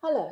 Hello,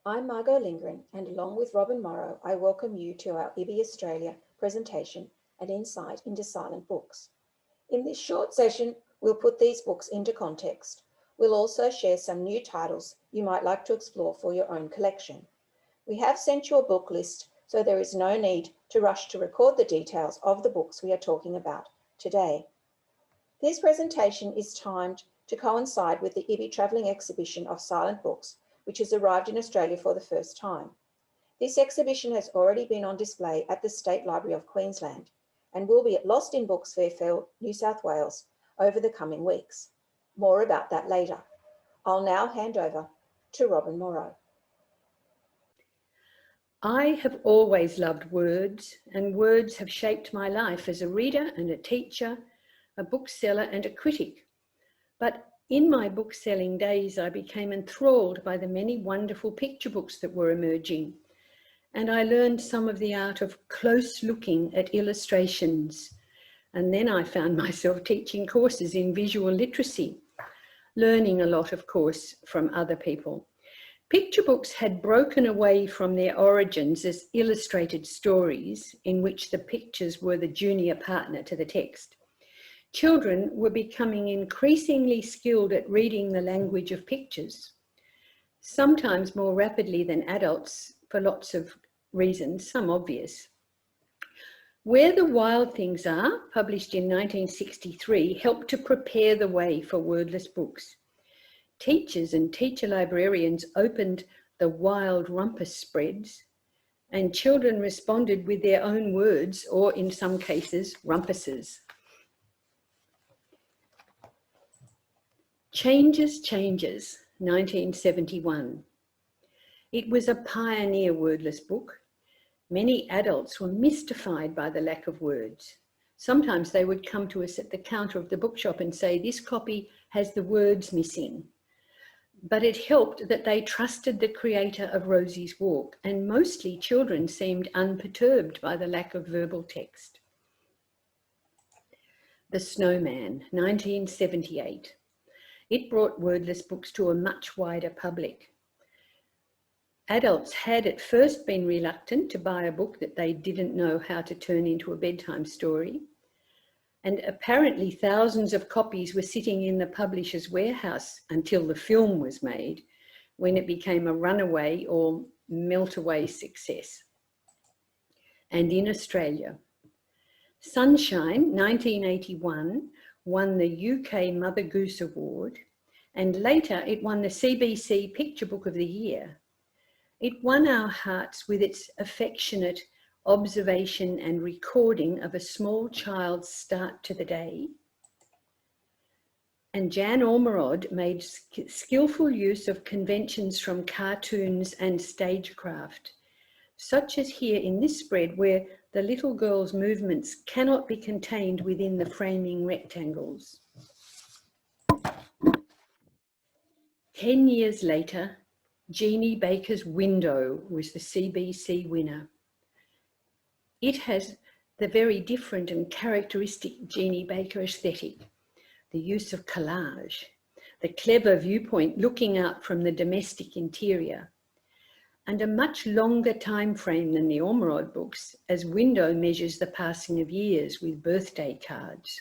I'm Margot Lindgren, and along with Robin Morrow, I welcome you to our IBBY Australia presentation and insight into silent books. In this short session, we'll put these books into context. We'll also share some new titles you might like to explore for your own collection. We have sent you a book list, so there is no need to rush to record the details of the books we are talking about today. This presentation is timed to coincide with the IBBY Travelling Exhibition of Silent Books, which has arrived in Australia for the first time. This exhibition has already been on display at the State Library of Queensland and will be at Lost in Books Fairfield, New South Wales over the coming weeks. More about that later. I'll now hand over to Robin Morrow. I have always loved words, and words have shaped my life as a reader and a teacher, a bookseller and a critic. But in my bookselling days, I became enthralled by the many wonderful picture books that were emerging, and I learned some of the art of close looking at illustrations. And then I found myself teaching courses in visual literacy, learning a lot, of course, from other people. Picture books had broken away from their origins as illustrated stories in which the pictures were the junior partner to the text. Children were becoming increasingly skilled at reading the language of pictures, sometimes more rapidly than adults for lots of reasons, some obvious. Where the Wild Things Are, published in 1963, helped to prepare the way for wordless books. Teachers and teacher librarians opened the wild rumpus spreads, and children responded with their own words, or in some cases, rumpuses. Changes, 1971. It was a pioneer wordless book. Many adults were mystified by the lack of words. Sometimes they would come to us at the counter of the bookshop and say, "This copy has the words missing." But it helped that they trusted the creator of Rosie's Walk, and mostly children seemed unperturbed by the lack of verbal text. The Snowman, 1978. It brought wordless books to a much wider public. Adults had at first been reluctant to buy a book that they didn't know how to turn into a bedtime story. And apparently thousands of copies were sitting in the publisher's warehouse until the film was made, when it became a runaway or melt-away success. And in Australia, Sunshine, 1981, won the UK Mother Goose Award, and later it won the CBC Picture Book of the Year. It won our hearts with its affectionate observation and recording of a small child's start to the day. And Jan Ormerod made skillful use of conventions from cartoons and stagecraft, such as here in this spread, where the little girl's movements cannot be contained within the framing rectangles. 10 years later, Jeannie Baker's Window was the CBC winner. It has the very different and characteristic Jeannie Baker aesthetic, the use of collage, the clever viewpoint looking out from the domestic interior, and a much longer time frame than the Ormerod books, as Window measures the passing of years with birthday cards.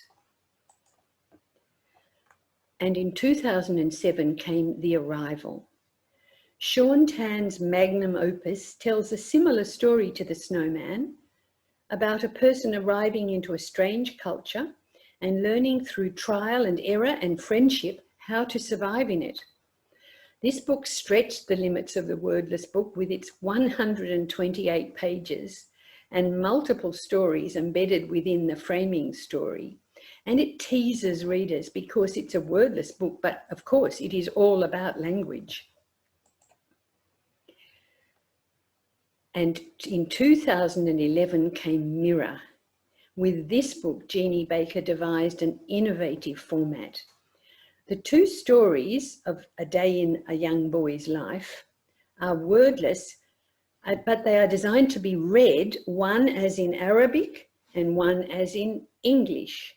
And in 2007 came The Arrival. Sean Tan's magnum opus tells a similar story to The Snowman, about a person arriving into a strange culture and learning through trial and error and friendship how to survive in it. This book stretched the limits of the wordless book with its 128 pages and multiple stories embedded within the framing story. And it teases readers because it's a wordless book, but of course it is all about language. And in 2011 came Mirror. With this book, Jeannie Baker devised an innovative format. The two stories of A Day in a Young Boy's Life are wordless, but they are designed to be read, one as in Arabic and one as in English.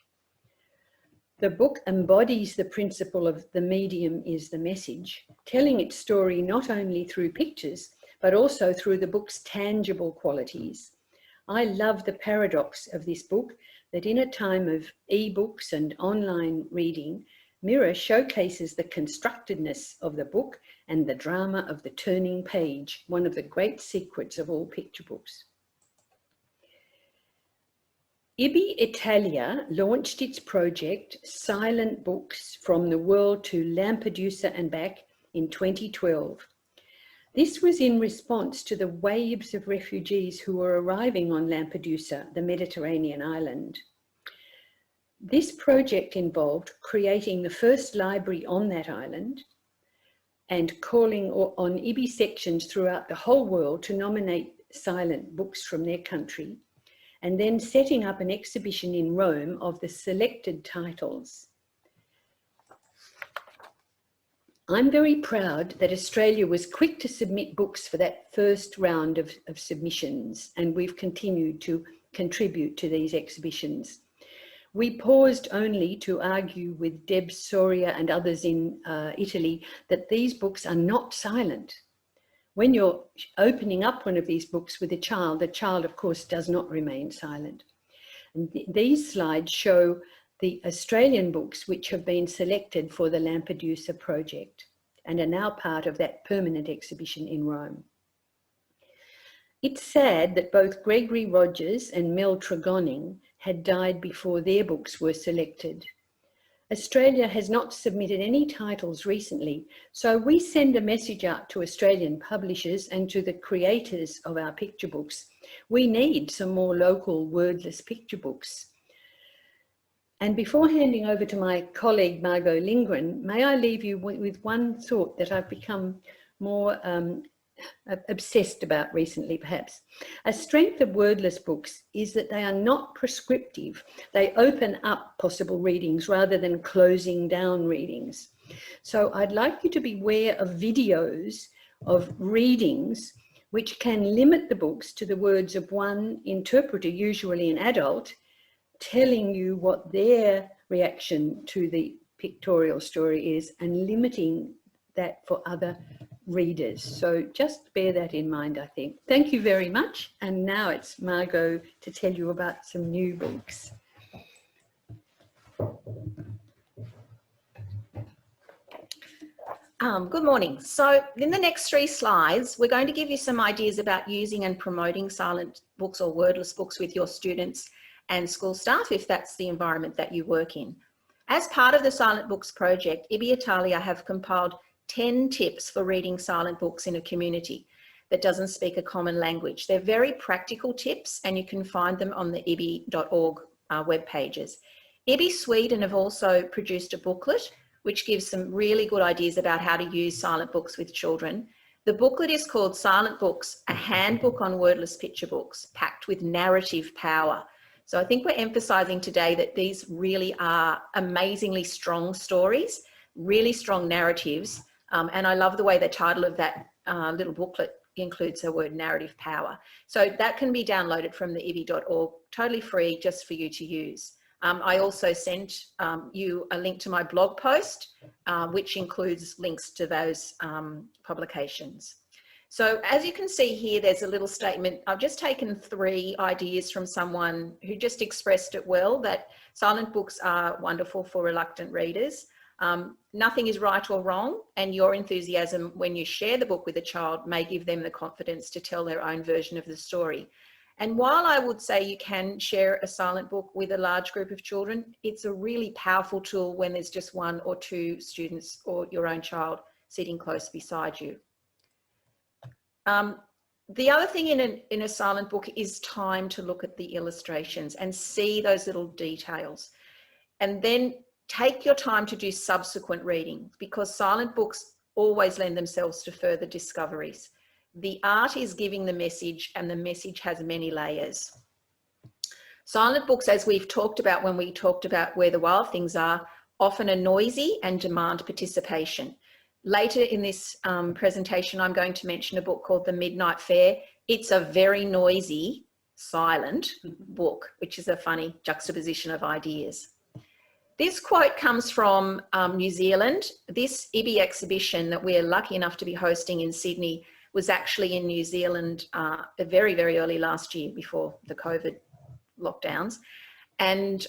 The book embodies the principle of the medium is the message, telling its story not only through pictures, but also through the book's tangible qualities. I love the paradox of this book, that in a time of e-books and online reading, Mirror showcases the constructedness of the book and the drama of the turning page, one of the great secrets of all picture books. IBBY Italia launched its project Silent Books from the World to Lampedusa and Back in 2012. This was in response to the waves of refugees who were arriving on Lampedusa, the Mediterranean island. This project involved creating the first library on that island and calling on IBBY sections throughout the whole world to nominate silent books from their country, and then setting up an exhibition in Rome of the selected titles. I'm very proud that Australia was quick to submit books for that first round of submissions, and we've continued to contribute to these exhibitions. We paused only to argue with Deb Soria and others in Italy that these books are not silent. When you're opening up one of these books with a child, the child, of course, does not remain silent. And these slides show the Australian books which have been selected for the Lampedusa project and are now part of that permanent exhibition in Rome. It's sad that both Gregory Rogers and Mel Tregonning had died before their books were selected. Australia has not submitted any titles recently, so we send a message out to Australian publishers and to the creators of our picture books. We need some more local wordless picture books. And before handing over to my colleague Margot Lindgren, may I leave you with one thought that I've become more obsessed about recently, perhaps. A strength of wordless books is that they are not prescriptive. They open up possible readings rather than closing down readings. So I'd like you to beware of videos of readings which can limit the books to the words of one interpreter, usually an adult, telling you what their reaction to the pictorial story is and limiting that for other readers. So just bear that in mind, I think. Thank you very much. And now it's Margot to tell you about some new books. Good morning. So in the next 3 slides, we're going to give you some ideas about using and promoting silent books or wordless books with your students and school staff, if that's the environment that you work in. As part of the Silent Books project, IBBY Italia have compiled 10 tips for reading silent books in a community that doesn't speak a common language. They're very practical tips and you can find them on the IBBY.org web pages. IBBY Sweden have also produced a booklet which gives some really good ideas about how to use silent books with children. The booklet is called Silent Books, a handbook on wordless picture books, packed with narrative power. So I think we're emphasising today that these really are amazingly strong stories, really strong narratives, and I love the way the title of that little booklet includes the word narrative power. So that can be downloaded from the IBBY.org, totally free, just for you to use. I also sent you a link to my blog post, which includes links to those publications. So as you can see here, there's a little statement. I've just taken 3 ideas from someone who just expressed it well, that silent books are wonderful for reluctant readers. Nothing is right or wrong, and your enthusiasm when you share the book with a child may give them the confidence to tell their own version of the story. And while I would say you can share a silent book with a large group of children, it's a really powerful tool when there's just 1 or 2 students or your own child sitting close beside you. The other thing in a silent book is time to look at the illustrations and see those little details. And then take your time to do subsequent reading, because silent books always lend themselves to further discoveries. The art is giving the message, and the message has many layers. Silent books, as we've talked about when we talked about Where the Wild Things Are, often are noisy and demand participation. Later in this presentation, I'm going to mention a book called The Midnight Fair. It's a very noisy, silent book, which is a funny juxtaposition of ideas. This quote comes from New Zealand. This IBBY exhibition that we're lucky enough to be hosting in Sydney was actually in New Zealand very, very early last year before the COVID lockdowns. And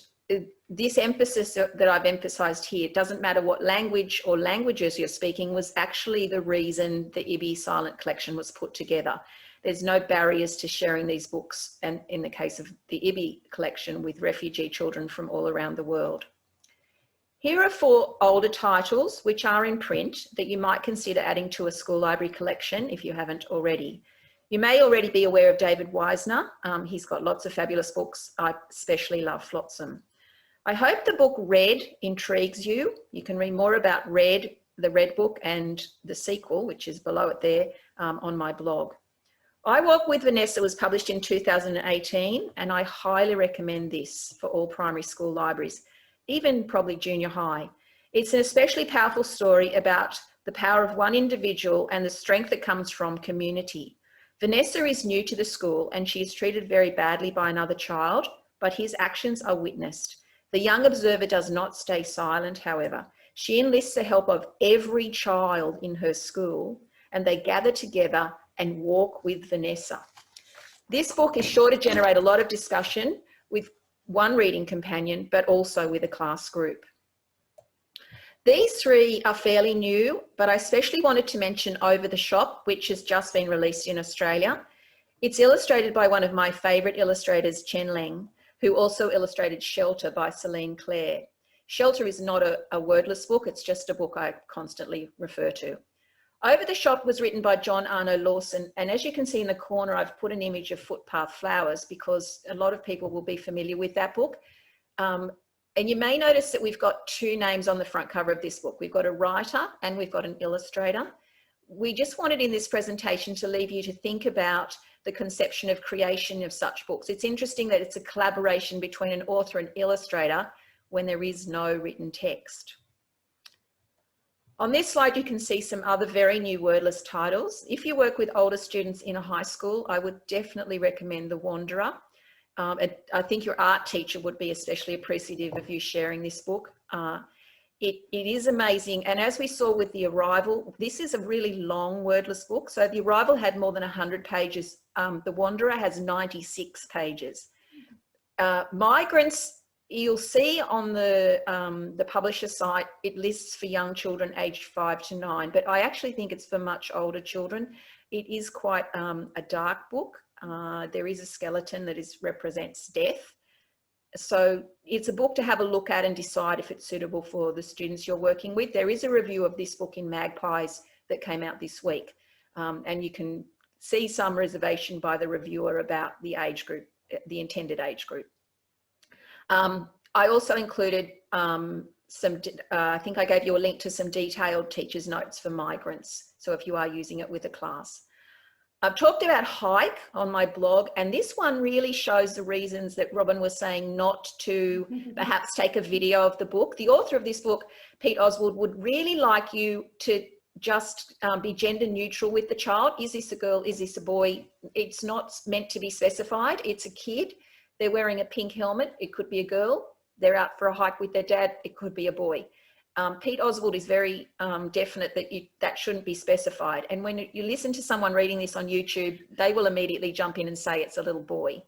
this emphasis that I've emphasised here, it doesn't matter what language or languages you're speaking, was actually the reason the IBBY Silent Collection was put together. There's no barriers to sharing these books, and in the case of the IBBY collection, with refugee children from all around the world. Here are 4 older titles which are in print that you might consider adding to a school library collection if you haven't already. You may already be aware of David Wisner. He's got lots of fabulous books. I especially love Flotsam. I hope the book Red intrigues you. You can read more about Red, the Red book, and the sequel, which is below it there, on my blog. I Walk with Vanessa was published in 2018, and I highly recommend this for all primary school libraries, even probably junior high. It's an especially powerful story about the power of one individual and the strength that comes from community. Vanessa is new to the school and she is treated very badly by another child, but his actions are witnessed. The young observer does not stay silent, however. She enlists the help of every child in her school, and they gather together and walk with Vanessa. This book is sure to generate a lot of discussion with one reading companion, but also with a class group. These 3 are fairly new, but I especially wanted to mention Over the Shop, which has just been released in Australia. It's illustrated by one of my favourite illustrators, Chen Leng, who also illustrated Shelter by Celine Clare. Shelter is not a wordless book, it's just a book I constantly refer to. Over the Shop was written by John Arno Lawson, and as you can see in the corner, I've put an image of footpath flowers because a lot of people will be familiar with that book. And you may notice that we've got 2 names on the front cover of this book. We've got a writer and we've got an illustrator. We just wanted in this presentation to leave you to think about the conception of creation of such books. It's interesting that it's a collaboration between an author and illustrator when there is no written text. On this slide, you can see some other very new wordless titles. If you work with older students in a high school, I would definitely recommend The Wanderer. I think your art teacher would be especially appreciative of you sharing this book. It is amazing. And as we saw with The Arrival, this is a really long wordless book. So The Arrival had more than 100 pages. The Wanderer has 96 pages. Migrants, you'll see on the publisher site, it lists for young children aged 5 to 9, but I actually think it's for much older children. It is quite a dark book. There is a skeleton that represents death. So it's a book to have a look at and decide if it's suitable for the students you're working with. There is a review of this book in Magpies that came out this week, and you can see some reservation by the reviewer about the age group, the intended age group. I also included I think I gave you a link to some detailed teacher's notes for migrants. So if you are using it with a class. I've talked about hike on my blog, and this one really shows the reasons that Robin was saying not to perhaps take a video of the book. The author of this book, Pete Oswald, would really like you to just be gender neutral with the child. Is this a girl? Is this a boy? It's not meant to be specified. It's a kid. They're wearing a pink helmet. It could be a girl. They're out for a hike with their dad. It could be a boy. Pete Oswald is very definite that that shouldn't be specified. And when you listen to someone reading this on YouTube, they will immediately jump in and say it's a little boy.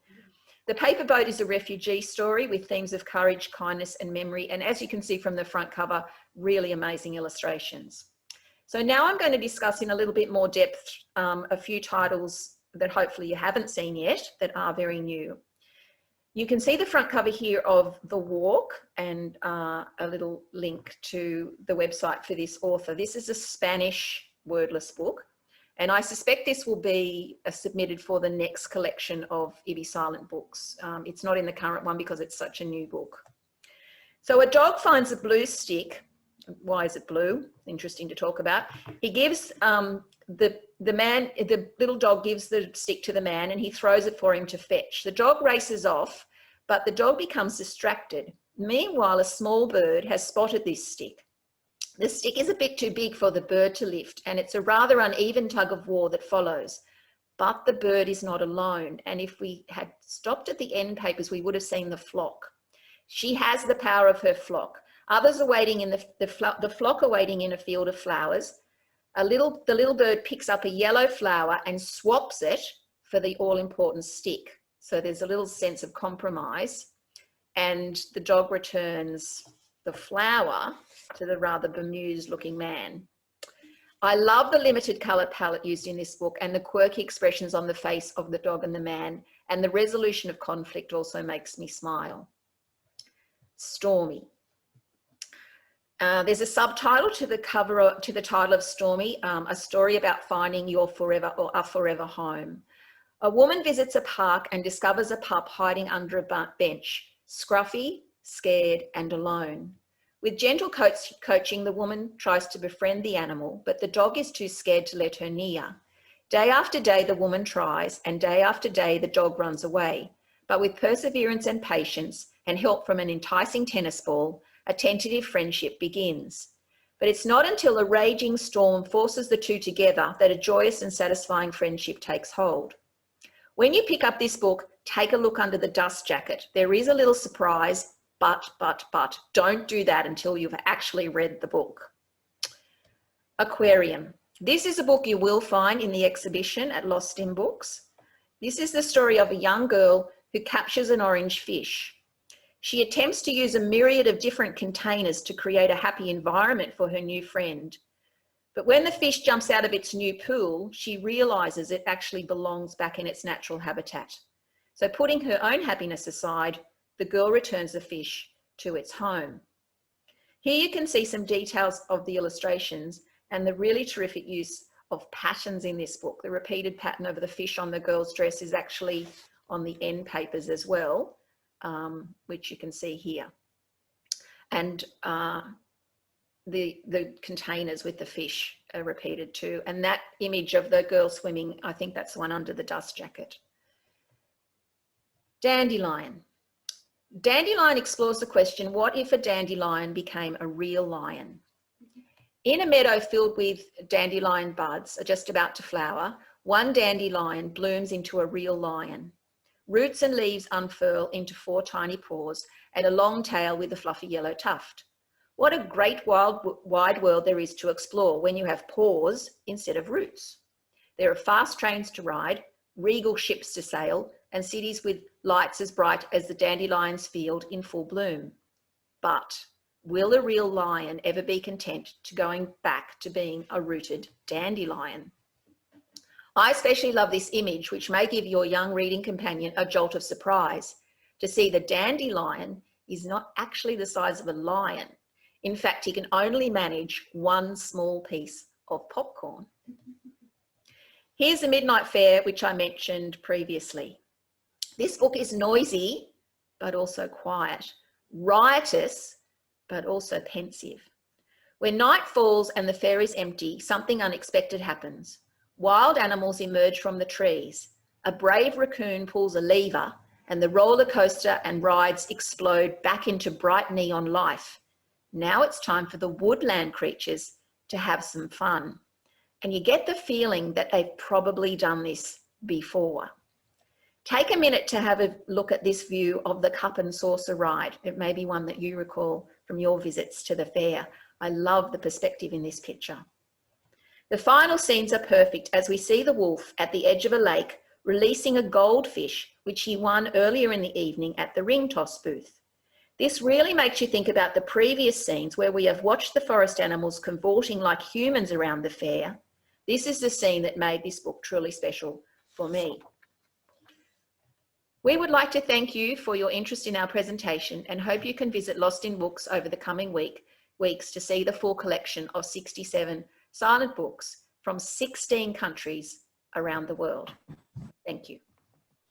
The Paper Boat is a refugee story with themes of courage, kindness, and memory. And as you can see from the front cover, really amazing illustrations. So now I'm going to discuss in a little bit more depth a few titles that hopefully you haven't seen yet that are very new. You can see the front cover here of The Walk and a little link to the website for this author. This is a Spanish wordless book, and I suspect this will be submitted for the next collection of IBBY Silent books. It's not in the current one because it's such a new book. So a dog finds a blue stick. Why is it blue? Interesting to talk about. He gives the little dog gives the stick to the man and he throws it for him to fetch. The dog races off, but the dog becomes distracted. Meanwhile, a small bird has spotted this stick. The stick is a bit too big for the bird to lift, and it's a rather uneven tug of war that follows. But the bird is not alone, and if we had stopped at the end papers, we would have seen the flock. She has the power of her flock. Others are waiting in the flock are waiting in a field of flowers. The little bird picks up a yellow flower and swaps it for the all-important stick. So there's a little sense of compromise, and the dog returns the flower to the rather bemused looking man. I love the limited colour palette used in this book and the quirky expressions on the face of the dog and the man, and the resolution of conflict also makes me smile. Stormy. There's a subtitle to the cover, to the title of Stormy, a story about finding your forever or a forever home. A woman visits a park and discovers a pup hiding under a bench, scruffy, scared and alone. With gentle coaching, the woman tries to befriend the animal, but the dog is too scared to let her near. Day after day, the woman tries, and day after day, the dog runs away. But with perseverance and patience and help from an enticing tennis ball, a tentative friendship begins. But it's not until a raging storm forces the two together that a joyous and satisfying friendship takes hold. When you pick up this book, take a look under the dust jacket. There is a little surprise, but don't do that until you've actually read the book. Aquarium. This is a book you will find in the exhibition at Lost in Books. This is the story of a young girl who captures an orange fish. She attempts to use a myriad of different containers to create a happy environment for her new friend. But when the fish jumps out of its new pool, she realizes it actually belongs back in its natural habitat. So putting her own happiness aside, the girl returns the fish to its home. Here you can see some details of the illustrations and the really terrific use of patterns in this book. The repeated pattern of the fish on the girl's dress is actually on the end papers as well, which you can see here. And the containers with the fish are repeated too. And that image of the girl swimming, I think that's the one under the dust jacket. Dandelion. Dandelion explores the question, what if a dandelion became a real lion? In a meadow filled with dandelion buds, just about to flower, one dandelion blooms into a real lion. Roots and leaves unfurl into 4 tiny paws and a long tail with a fluffy yellow tuft. What a great wide world there is to explore when you have paws instead of roots. There are fast trains to ride, regal ships to sail, and cities with lights as bright as the dandelion's field in full bloom. But will a real lion ever be content to going back to being a rooted dandelion? I especially love this image, which may give your young reading companion a jolt of surprise, to see the dandelion is not actually the size of a lion. In fact, he can only manage one small piece of popcorn. Here's the Midnight Fair, which I mentioned previously. This book is noisy, but also quiet, riotous, but also pensive. When night falls and the fair is empty, something unexpected happens. Wild animals emerge from the trees. A brave raccoon pulls a lever and the roller coaster and rides explode back into bright neon life. Now it's time for the woodland creatures to have some fun. And you get the feeling that they've probably done this before. Take a minute to have a look at this view of the cup and saucer ride. It may be one that you recall from your visits to the fair. I love the perspective in this picture. The final scenes are perfect as we see the wolf at the edge of a lake releasing a goldfish, which he won earlier in the evening at the ring toss booth. This really makes you think about the previous scenes where we have watched the forest animals cavorting like humans around the fair. This is the scene that made this book truly special for me. We would like to thank you for your interest in our presentation and hope you can visit Lost in Books over the coming weeks to see the full collection of 67 silent books from 16 countries around the world. Thank you.